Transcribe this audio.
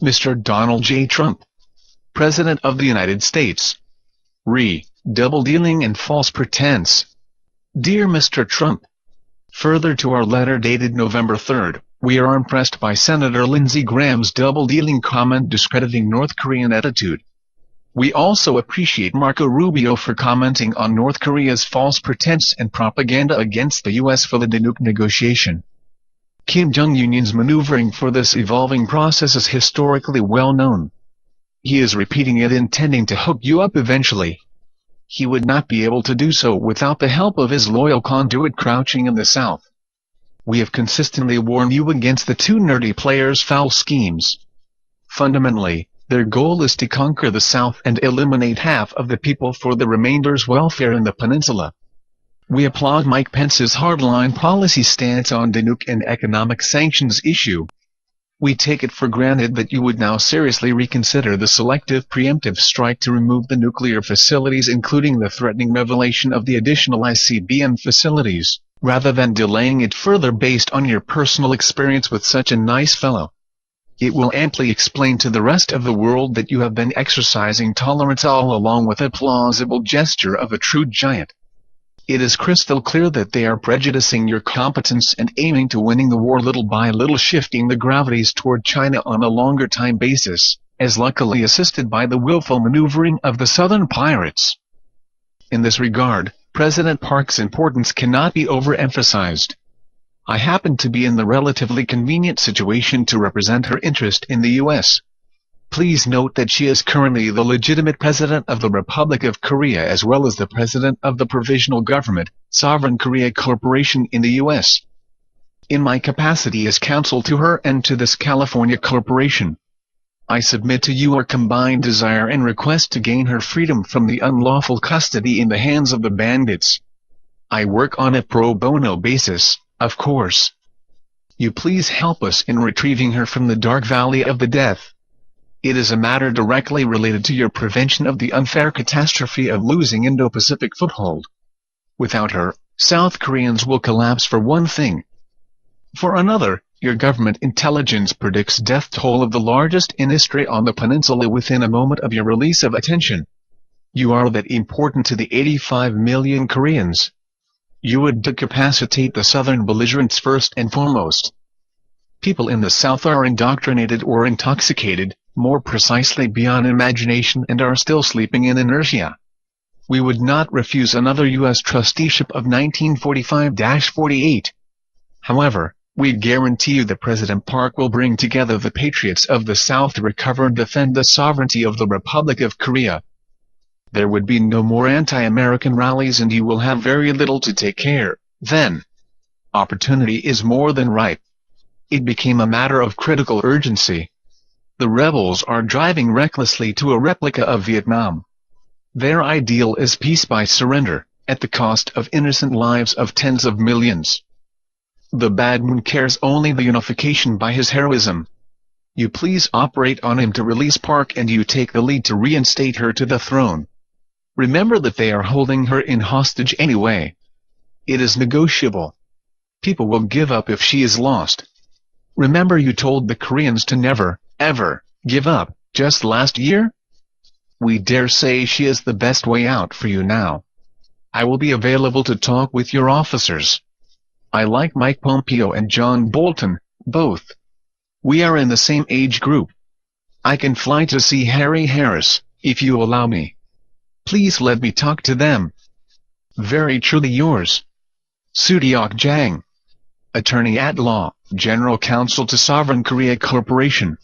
Mr. Donald J. Trump, President of the United States. Re. Double dealing and false pretense. Dear Mr. Trump, further to our letter dated November 3, we are impressed by Senator Lindsey Graham's double-dealing comment discrediting North Korean attitude. We also appreciate Marco Rubio for commenting on North Korea's false pretense and propaganda against the U.S. for the nuke negotiation. Kim Jong-un's maneuvering for this evolving process is historically well known. He is repeating it, intending to hook you up eventually. He would not be able to do so without the help of his loyal conduit crouching in the South. We have consistently warned you against the two nerdy players' foul schemes. Fundamentally, their goal is to conquer the South and eliminate half of the people for the remainder's welfare in the peninsula. We applaud Mike Pence's hardline policy stance on the nuke and economic sanctions issue. We take it for granted that you would now seriously reconsider the selective preemptive strike to remove the nuclear facilities, including the threatening revelation of the additional ICBM facilities, rather than delaying it further based on your personal experience with such a nice fellow. It will amply explain to the rest of the world that you have been exercising tolerance all along with a plausible gesture of a true giant. It is crystal clear that they are prejudicing your competence and aiming to winning the war little by little, shifting the gravities toward China on a longer time basis, as luckily assisted by the willful maneuvering of the Southern pirates. In this regard, President Park's importance cannot be overemphasized. I happen to be in the relatively convenient situation to represent her interest in the U.S. Please note that she is currently the legitimate President of the Republic of Korea as well as the President of the Provisional Government, Sovereign Korea Corporation in the U.S. In my capacity as counsel to her and to this California corporation, I submit to you our combined desire and request to gain her freedom from the unlawful custody in the hands of the bandits. I work on a pro bono basis, of course. You please help us in retrieving her from the dark valley of the death. It is a matter directly related to your prevention of the unfair catastrophe of losing Indo-Pacific foothold. Without her, South Koreans will collapse for one thing. For another, your government intelligence predicts death toll of the largest in history on the peninsula within a moment of your release of attention. You are that important to the 85 million Koreans. You would decapacitate the southern belligerents first and foremost. People in the South are indoctrinated or intoxicated, more precisely beyond imagination, and are still sleeping in inertia. We would not refuse another U.S. trusteeship of 1945-48. However, we guarantee you that President Park will bring together the patriots of the South to recover and defend the sovereignty of the Republic of Korea. There would be no more anti-American rallies and you will have very little to take care, then. Opportunity is more than ripe. It became a matter of critical urgency. The rebels are driving recklessly to a replica of Vietnam. Their ideal is peace by surrender, at the cost of innocent lives of tens of millions. The bad moon cares only the unification by his heroism. You please operate on him to release Park and you take the lead to reinstate her to the throne. Remember that they are holding her in hostage anyway. It is negotiable. People will give up if she is lost. Remember you told the Koreans to never, ever, give up, just last year? We dare say she is the best way out for you now. I will be available to talk with your officers. I like Mike Pompeo and John Bolton, both. We are in the same age group. I can fly to see Harry Harris, if you allow me. Please let me talk to them. Very truly yours, Sudeok Jang, Attorney at Law, General Counsel to Sovereign Korea Corporation.